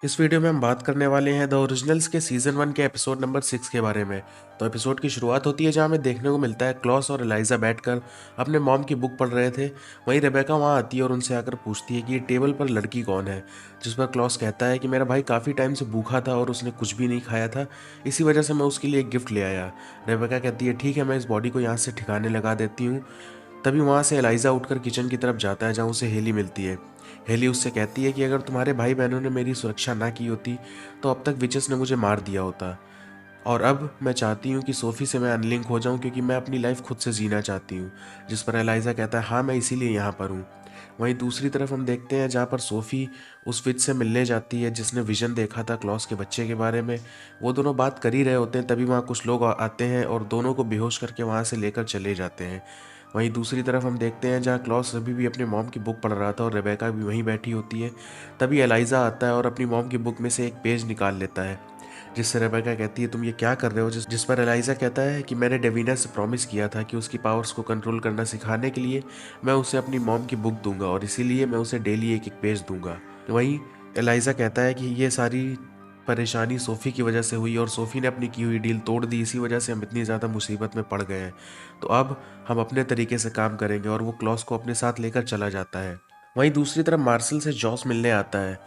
इस वीडियो में हम बात करने वाले हैं द ओरिजिनल्स के सीजन 1 के एपिसोड नंबर 6 के बारे में। तो एपिसोड की शुरुआत होती है जहां हमें देखने को मिलता है क्लॉस और एलाइजा बैठकर अपने मॉम की बुक पढ़ रहे थे। वहीं रेबेका वहां आती है और उनसे आकर पूछती है कि ये टेबल पर लड़की कौन है। जिस पर क्लॉस कहता है कि मेरा भाई काफ़ी टाइम से भूखा था और उसने कुछ भी नहीं खाया था, इसी वजह से मैं उसके लिए एक गिफ्ट ले आया। रेबेका कहती है ठीक है, मैं इस बॉडी को यहाँ से ठिकाने लगा देती हूँ। तभी वहाँ से एलाइजा उठकर किचन की तरफ जाता है जहाँ उसे हेली मिलती है। हेली उससे कहती है कि अगर तुम्हारे भाई बहनों ने मेरी सुरक्षा ना की होती तो अब तक विचेस ने मुझे मार दिया होता, और अब मैं चाहती हूँ कि सोफ़ी से मैं अनलिंक हो जाऊँ क्योंकि मैं अपनी लाइफ खुद से जीना चाहती हूँ। जिस पर एलाइजा कहता है हाँ, मैं इसीलिए यहाँ पर हूँ। वहीं दूसरी तरफ हम देखते हैं जहाँ पर सोफ़ी उस विच से मिलने जाती है जिसने विजन देखा था क्लॉस के बच्चे के बारे में। वो दोनों बात कर ही रहे होते हैं, तभी वहाँ कुछ लोग आते हैं और दोनों को बेहोश करके वहाँ से लेकर चले जाते हैं। वहीं दूसरी तरफ हम देखते हैं जहाँ क्लॉस अभी भी अपनी मॉम की बुक पढ़ रहा था और रेबेका भी वहीं बैठी होती है। तभी एलाइजा आता है और अपनी मॉम की बुक में से एक पेज निकाल लेता है, जिससे रेबेका कहती है तुम ये क्या कर रहे हो। जिस पर एलाइजा कहता है कि मैंने डेवीना से प्रॉमिस किया था कि उसकी पावर्स को कंट्रोल करना सिखाने के लिए मैं उसे अपनी मॉम की बुक दूंगा और इसीलिए मैं उसे डेली एक एक पेज दूंगा। वहीं एलाइजा कहता है कि ये सारी परेशानी सोफ़ी की वजह से हुई और सोफ़ी ने अपनी की हुई डील तोड़ दी, इसी वजह से हम इतनी ज़्यादा मुसीबत में पड़ गए हैं। तो अब हम अपने तरीके से काम करेंगे, और वो क्लॉस को अपने साथ लेकर चला जाता है। वहीं दूसरी तरफ मार्शल से जॉस मिलने आता है।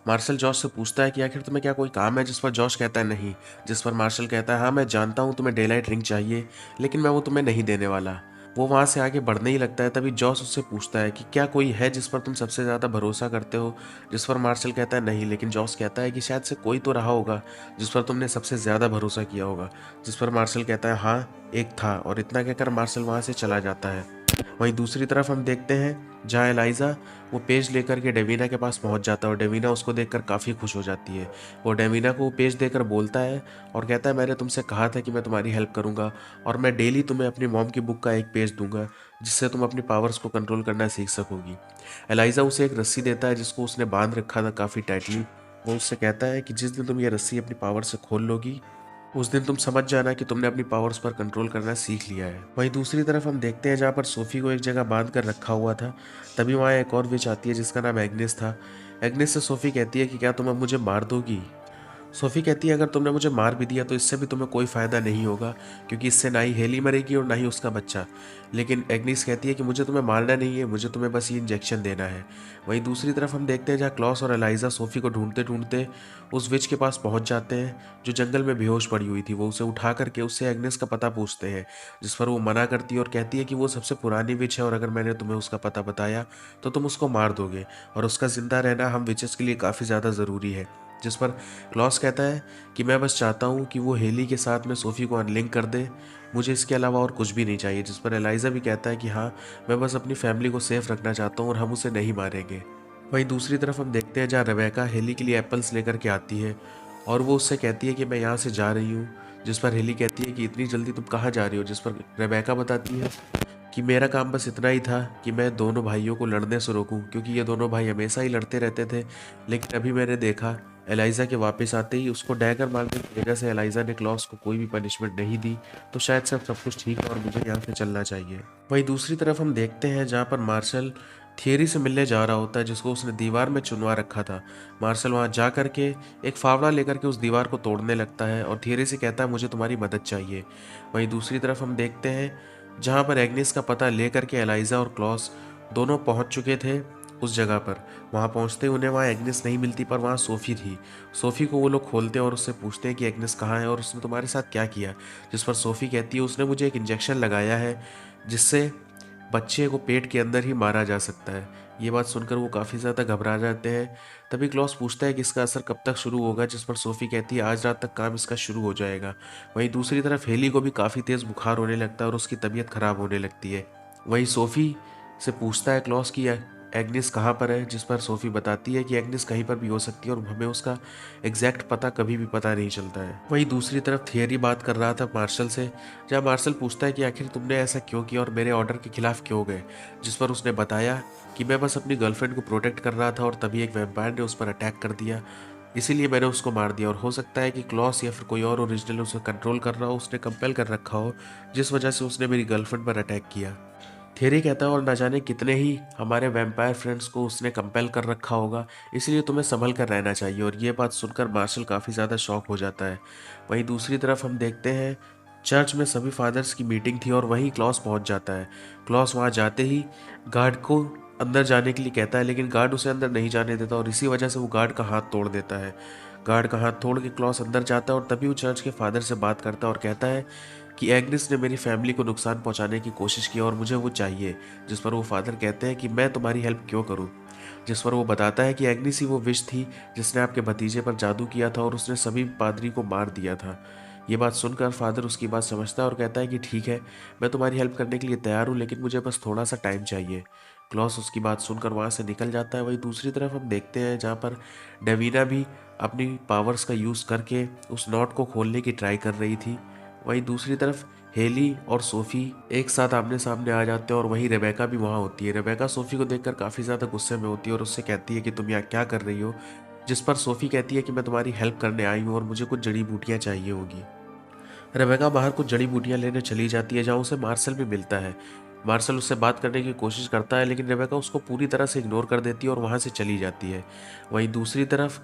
मार्शल जॉस से पूछता है कि आखिर तुम्हें क्या कोई काम है, जिस पर जॉश कहता है नहीं। जिस पर मार्शल कहता है हाँ, मैं जानता हूँ तुम्हें डेलाइट रिंग चाहिए, लेकिन मैं वो तुम्हें नहीं देने वाला। वो वहाँ से आगे बढ़ने ही लगता है, तभी जॉस उससे पूछता है कि क्या कोई है जिस पर तुम सबसे ज़्यादा भरोसा करते हो। जिस पर मार्शल कहता है नहीं, लेकिन जॉस कहता है कि शायद से कोई तो रहा होगा जिस पर तुमने सबसे ज़्यादा भरोसा किया होगा। जिस पर मार्शल कहता है हाँ, एक था, और इतना कहकर मार्शल वहाँ से चला जाता है। वहीं दूसरी तरफ हम देखते हैं जहाँ एलाइजा वो पेज लेकर के डेवीना के पास पहुंच जाता है और डेवीना उसको देखकर काफ़ी खुश हो जाती है। वो डेवीना को वो पेज देकर बोलता है और कहता है मैंने तुमसे कहा था कि मैं तुम्हारी हेल्प करूंगा और मैं डेली तुम्हें अपनी मॉम की बुक का एक पेज दूंगा जिससे तुम अपनी पावर्स को कंट्रोल करना सीख सकोगी। एलाइजा उसे एक रस्सी देता है जिसको उसने बांध रखा था काफ़ी टाइटली। वो उससे कहता है कि जिस दिन तुम ये रस्सी अपनी पावर से खोल लोगी उस दिन तुम समझ जाना कि तुमने अपनी पावर्स पर कंट्रोल करना सीख लिया है। वहीं दूसरी तरफ हम देखते हैं जहाँ पर सोफी को एक जगह बांध कर रखा हुआ था, तभी वहाँ एक और विच आती है जिसका नाम एग्नेस था। एग्नेस से सोफी कहती है कि क्या तुम अब मुझे मार दोगी। सोफी कहती है अगर तुमने मुझे मार भी दिया तो इससे भी तुम्हें कोई फ़ायदा नहीं होगा, क्योंकि इससे ना ही हेली मरेगी और ना ही उसका बच्चा। लेकिन एग्निस कहती है कि मुझे तुम्हें मारना नहीं है, मुझे तुम्हें बस ये इंजेक्शन देना है। वहीं दूसरी तरफ हम देखते हैं जहाँ क्लॉस और एलाइजा सोफी को ढूंढते ढूंढते उस विच के पास पहुंच जाते हैं जो जंगल में बेहोश पड़ी हुई थी। वो उसे उठा करके उससे एग्नेस का पता पूछते हैं, जिस पर वो मना करती है और कहती है कि वो सबसे पुरानी विच है और अगर मैंने तुम्हें उसका पता बताया तो तुम उसको मार दोगे, और उसका ज़िंदा रहना हम विचेस के लिए काफ़ी ज़्यादा ज़रूरी है। जिस पर क्लॉस कहता है कि मैं बस चाहता हूँ कि वो हेली के साथ में सोफ़ी को अनलिंक कर दे, मुझे इसके अलावा और कुछ भी नहीं चाहिए। जिस पर एलाइजा भी कहता है कि हाँ, मैं बस अपनी फैमिली को सेफ रखना चाहता हूँ और हम उसे नहीं मारेंगे। वहीं दूसरी तरफ हम देखते हैं जहाँ रेबेका हेली के लिए एप्पल्स लेकर के आती है और वो उससे कहती है कि मैं यहाँ से जा रही हूँ। जिस पर हेली कहती है कि इतनी जल्दी तुम कहाँ जा रही हो। जिस पर रेबेका बताती है कि मेरा काम बस इतना ही था कि मैं दोनों भाइयों को लड़ने से रोकूं, क्योंकि ये दोनों भाई हमेशा ही लड़ते रहते थे। लेकिन अभी मैंने देखा एलाइजा के वापस आते ही उसको डैगर मारने की वजह से एलाइजा ने क्लॉस को कोई भी पनिशमेंट नहीं दी, तो शायद सब कुछ ठीक है और मुझे यहाँ से चलना चाहिए। वहीं दूसरी तरफ हम देखते हैं जहाँ पर मार्शल थियरी से मिलने जा रहा होता है जिसको उसने दीवार में चुनवा रखा था। मार्शल वहाँ जा करके एक फावड़ा लेकर के उस दीवार को तोड़ने लगता है और थियरी से कहता है मुझे तुम्हारी मदद चाहिए। वहीं दूसरी तरफ हम देखते हैं जहाँ पर एग्निस का पता लेकर के एलाइजा और क्लॉस दोनों पहुँच चुके थे उस जगह पर। वहाँ पहुँचते ही उन्हें वहाँ एग्निस नहीं मिलती, पर वहाँ सोफ़ी थी। सोफ़ी को वो लोग खोलते हैं और उससे पूछते हैं कि एग्निस कहाँ है और उसने तुम्हारे साथ क्या किया। जिस पर सोफ़ी कहती है उसने मुझे एक इंजेक्शन लगाया है जिससे बच्चे को पेट के अंदर ही मारा जा सकता है। ये बात सुनकर वो काफ़ी ज़्यादा घबरा जाते हैं। तभी क्लॉस पूछता है कि इसका असर कब तक शुरू होगा। जिस पर सोफ़ी कहती है आज रात तक काम इसका शुरू हो जाएगा। वहीं दूसरी तरफ हेली को भी काफ़ी तेज़ बुखार होने लगता है और उसकी तबीयत खराब होने लगती है। वहीं सोफ़ी से पूछता है क्लॉस कि एग्निस कहाँ पर है। जिस पर सोफ़ी बताती है कि एग्निस कहीं पर भी हो सकती है और हमें उसका एग्जैक्ट पता कभी भी पता नहीं चलता है। वहीं दूसरी तरफ थियरी बात कर रहा था मार्शल से, जहाँ मार्शल पूछता है कि आखिर तुमने ऐसा क्यों किया और मेरे ऑर्डर के खिलाफ क्यों गए। जिस पर उसने बताया कि मैं बस अपनी गर्लफ्रेंड को प्रोटेक्ट कर रहा था और तभी एक वैम्पायर ने उस पर अटैक कर दिया, इसीलिए मैंने उसको मार दिया। और हो सकता है कि क्लॉस या फिर कोई और ओरिजिनल उसे कंट्रोल कर रहा हो, उसने कंपेल कर रखा हो, जिस वजह से उसने मेरी गर्लफ्रेंड पर अटैक किया। थेरी कहता है और ना जाने कितने ही हमारे वैम्पायर फ्रेंड्स को उसने कंपेल कर रखा होगा, इसलिए तुम्हें संभल कर रहना चाहिए। और ये बात सुनकर मार्शल काफ़ी ज़्यादा शॉक हो जाता है। वहीं दूसरी तरफ हम देखते हैं चर्च में सभी फादर्स की मीटिंग थी और वहीं क्लॉस पहुंच जाता है। क्लॉस वहां जाते ही गार्ड को अंदर जाने के लिए कहता है, लेकिन गार्ड उसे अंदर नहीं जाने देता और इसी वजह से वो गार्ड का हाथ तोड़ देता है। गार्ड का हाथ तोड़ के क्लॉस अंदर जाता है और तभी वो चर्च के फादर से बात करता है और कहता है कि एग्निस ने मेरी फैमिली को नुकसान पहुंचाने की कोशिश की और मुझे वो चाहिए। जिस पर वो फादर कहते हैं कि मैं तुम्हारी हेल्प क्यों करूं। जिस पर वो बताता है कि एग्निस ही वो विश थी जिसने आपके भतीजे पर जादू किया था और उसने सभी पादरी को मार दिया था। ये बात सुनकर फादर उसकी बात समझता है और कहता है कि ठीक है, मैं तुम्हारी हेल्प करने के लिए तैयार हूँ, लेकिन मुझे बस थोड़ा सा टाइम चाहिए। क्लॉस उसकी बात सुनकर वहाँ से निकल जाता है। वहीं दूसरी तरफ हम देखते हैं जहाँ पर डेवीना भी अपनी पावर्स का यूज़ करके उस नॉट को खोलने की ट्राई कर रही थी। वहीं दूसरी तरफ हेली और सोफ़ी एक साथ आमने सामने आ जाते हैं और वहीं रेबेका भी वहाँ होती है। रेबेका सोफ़ी को देखकर काफ़ी ज़्यादा गुस्से में होती है और उससे कहती है कि तुम यहाँ क्या कर रही हो। जिस पर सोफ़ी कहती है कि मैं तुम्हारी हेल्प करने आई हूँ और मुझे कुछ जड़ी बूटियाँ चाहिए होगी। रेबेका बाहर कुछ जड़ी बूटियां लेने चली जाती है जहां उसे मार्शल भी मिलता है। मार्शल उससे बात करने की कोशिश करता है, लेकिन रेबेका उसको पूरी तरह से इग्नोर कर देती है और वहां से चली जाती है। वहीं दूसरी तरफ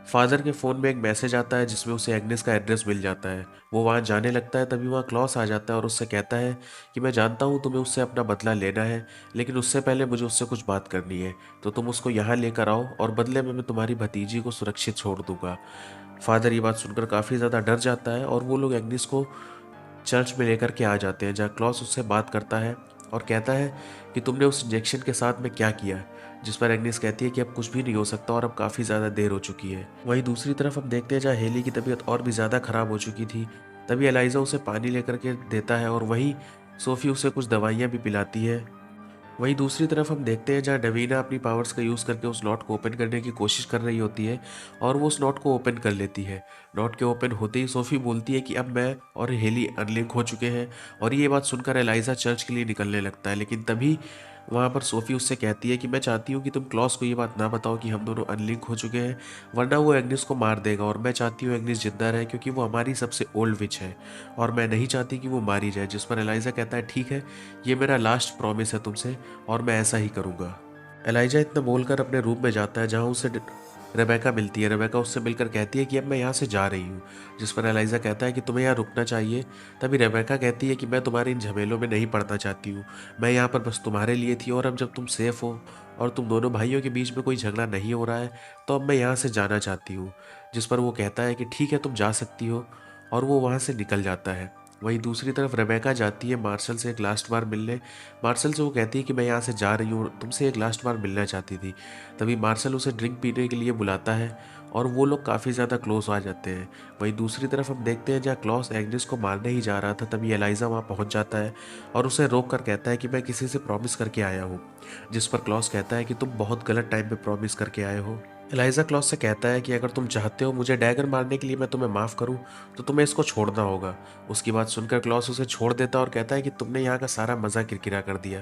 फादर के फ़ोन में एक मैसेज आता है जिसमें उसे एग्नेस का एड्रेस मिल जाता है। वो वहाँ जाने लगता है, तभी वहाँ क्लॉस आ जाता है और उससे कहता है कि मैं जानता हूँ तुम्हें उससे अपना बदला लेना है, लेकिन उससे पहले मुझे उससे कुछ बात करनी है। तो तुम उसको यहाँ लेकर आओ और बदले में मैं तुम्हारी भतीजी को सुरक्षित छोड़ दूंगा। फादर ये बात सुनकर काफ़ी ज़्यादा डर जाता है और वो लोग एग्निस को चर्च में लेकर के आ जाते हैं जहाँ क्लॉस उससे बात करता है और कहता है कि तुमने उस इंजेक्शन के साथ में क्या किया। जिस पर एग्निस कहती है कि अब कुछ भी नहीं हो सकता और अब काफ़ी ज़्यादा देर हो चुकी है। वहीं दूसरी तरफ हम देखते हैं जहाँ हेली की तबीयत और भी ज़्यादा ख़राब हो चुकी थी, तभी एलाइजा उसे पानी लेकर के देता है और वहीं सोफ़ी उसे कुछ दवाइयाँ भी पिलाती है। वहीं दूसरी तरफ हम देखते हैं जहाँ डवीना अपनी पावर्स का यूज़ करके उस नॉट को ओपन करने की कोशिश कर रही होती है और वो उस नॉट को ओपन कर लेती है। नॉट के ओपन होते ही सोफ़ी बोलती है कि अब मैं और हेली अनलिंक हो चुके हैं और ये बात सुनकर एलाइजा चर्च के लिए निकलने लगता है, लेकिन तभी वहाँ पर सोफ़ी उससे कहती है कि मैं चाहती हूँ कि तुम क्लॉस को ये बात ना बताओ कि हम दोनों अनलिंक हो चुके हैं, वरना वो एग्निस को मार देगा और मैं चाहती हूँ एग्निस जिंदा रहे क्योंकि वो हमारी सबसे ओल्ड विच है और मैं नहीं चाहती कि वो मारी जाए। जिस पर एलाइजा कहता है ठीक है, ये मेरा लास्ट प्रॉमिस है तुमसे और मैं ऐसा ही करूँगा। एलाइजा इतना बोलकर अपने रूम में जाता है जहाँ उसे रेबेका मिलती है। रेबेका उससे मिलकर कहती है कि अब मैं यहाँ से जा रही हूँ। जिस पर एलाइजा कहता है कि तुम्हें यहाँ रुकना चाहिए। तभी रेबेका कहती है कि मैं तुम्हारे इन झमेलों में नहीं पड़ना चाहती हूँ, मैं यहाँ पर बस तुम्हारे लिए थी और अब जब तुम सेफ हो और तुम दोनों भाइयों के बीच में कोई झगड़ा नहीं हो रहा है तो अब मैं यहाँ से जाना चाहती हूँ। जिस पर वो कहता है कि ठीक है, तुम जा सकती हो और वो वहाँ से निकल जाता है। वहीं दूसरी तरफ रेबेका जाती है मार्शल से एक लास्ट बार मिलने। मार्शल से वो कहती है कि मैं यहाँ से जा रही हूँ, तुमसे एक लास्ट बार मिलना चाहती थी। तभी मार्शल उसे ड्रिंक पीने के लिए बुलाता है और वो लोग काफ़ी ज़्यादा क्लोज आ जाते हैं। वहीं दूसरी तरफ हम देखते हैं जहाँ क्लॉस एग्निस को मारने ही जा रहा था, तभी एलाइजा वहाँ पहुँच जाता है और उसे रोक कर कहता है कि मैं किसी से प्रॉमिस करके आया हूँ। जिस पर क्लॉस कहता है कि तुम बहुत गलत टाइम पे प्रॉमिस करके आए हो। एलाइजा क्लॉस से कहता है कि अगर तुम चाहते हो मुझे डैगर मारने के लिए मैं तुम्हें माफ़ करूं तो तुम्हें इसको छोड़ना होगा। उसकी बात सुनकर क्लॉस उसे छोड़ देता और कहता है कि तुमने यहाँ का सारा मज़ा किरकिरा कर दिया।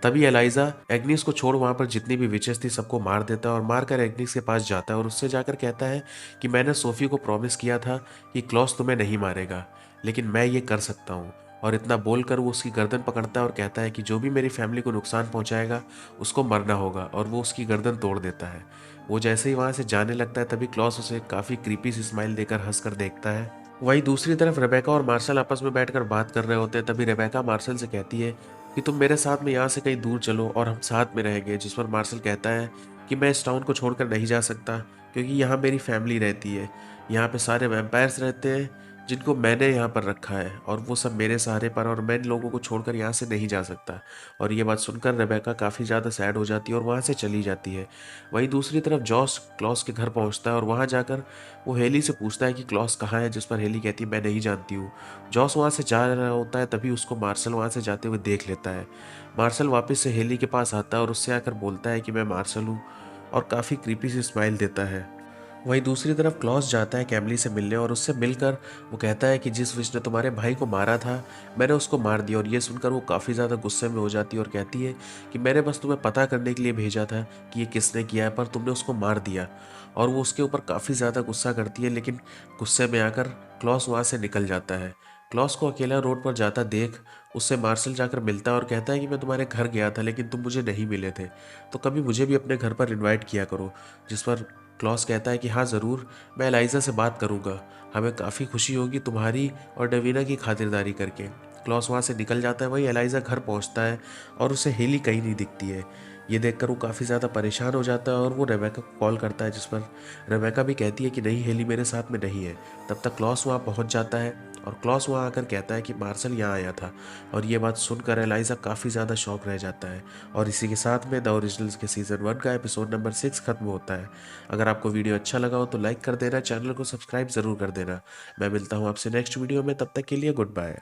तभी एलाइजा एग्निस को छोड़ वहाँ पर जितनी भी विचेस थी सबको मार देता है और मारकर एग्निस के पास जाता है और उससे जाकर कहता है कि मैंने सोफ़ी को प्रॉमिस किया था कि क्लॉस तुम्हें नहीं मारेगा, लेकिन मैं ये कर सकता हूँ। और इतना बोलकर वो उसकी गर्दन पकड़ता है और कहता है कि जो भी मेरी फैमिली को नुकसान पहुंचाएगा उसको मरना होगा, और वो उसकी गर्दन तोड़ देता है। वो जैसे ही वहां से जाने लगता है तभी क्लॉस उसे काफ़ी क्रीपी सी स्माइल देकर हंसकर देखता है। वहीं दूसरी तरफ रेबेका और मार्शल आपस में बैठकर बात कर रहे होते हैं। तभी रेबेका मार्शल से कहती है कि तुम मेरे साथ में यहाँ से कहीं दूर चलो और हम साथ में रहेंगे। जिस पर मार्शल कहता है कि मैं इस टाउन को छोड़कर नहीं जा सकता क्योंकि यहाँ मेरी फैमिली रहती है, यहाँ पे सारे वैम्पायर्स रहते हैं जिनको मैंने यहाँ पर रखा है और वो सब मेरे सहारे पर, और मैं इन लोगों को छोड़कर यहाँ से नहीं जा सकता। और ये बात सुनकर रेबेका काफ़ी ज़्यादा सैड हो जाती है और वहाँ से चली जाती है। वहीं दूसरी तरफ जॉस क्लॉस के घर पहुँचता है और वहाँ जाकर वो हेली से पूछता है कि क्लॉस कहाँ है। जिस पर हेली कहती है मैं नहीं जानती हूँ। जॉस वहाँ से जा रहा होता है तभी उसको मार्शल वहाँ से जाते हुए देख लेता है। मार्शल वापस से हेली के पास आता है और उससे आकर बोलता है कि मैं मार्शल हूँ और काफ़ी क्रीपी सी स्माइल देता है। वहीं दूसरी तरफ क्लॉस जाता है कैमली से मिलने और उससे मिलकर वो कहता है कि जिस विश ने तुम्हारे भाई को मारा था मैंने उसको मार दिया। और ये सुनकर वो काफ़ी ज़्यादा गुस्से में हो जाती है और कहती है कि मैंने बस तुम्हें पता करने के लिए भेजा था कि ये किसने किया है, पर तुमने उसको मार दिया। और वो उसके ऊपर काफ़ी ज़्यादा गुस्सा करती है, लेकिन गुस्से में आकर क्लॉस वहाँ से निकल जाता है। क्लॉस को अकेला रोड पर जाता देख उससे मार्शल जाकर मिलता है और कहता है कि मैं तुम्हारे घर गया था लेकिन तुम मुझे नहीं मिले थे, तो कभी मुझे भी अपने घर पर इनवाइट किया करो। जिस पर क्लॉस कहता है कि हाँ ज़रूर, मैं एलाइजा से बात करूँगा, हमें काफ़ी खुशी होगी तुम्हारी और डेवीना की खातिरदारी करके। क्लॉस वहाँ से निकल जाता है। वहीं एलाइजा घर पहुँचता है और उसे हेली कहीं नहीं दिखती है। ये देखकर वो काफ़ी ज़्यादा परेशान हो जाता है और वो रेबेका को कॉल करता है, जिस पर रेबेका भी कहती है कि नहीं, हेली मेरे साथ में नहीं है। तब तक क्लॉस वहाँ पहुँच जाता है और क्लॉस वहाँ आकर कहता है कि मार्शल यहाँ आया था, और ये बात सुनकर एलाइजा काफ़ी ज़्यादा शॉक रह जाता है। और इसी के साथ में द ओरिजिनल्स के सीज़न 1 का एपिसोड नंबर 6 खत्म होता है। अगर आपको वीडियो अच्छा लगा हो तो लाइक कर देना, चैनल को सब्सक्राइब ज़रूर कर देना। मैं मिलता हूँ आपसे नेक्स्ट वीडियो में, तब तक के लिए गुड बाय।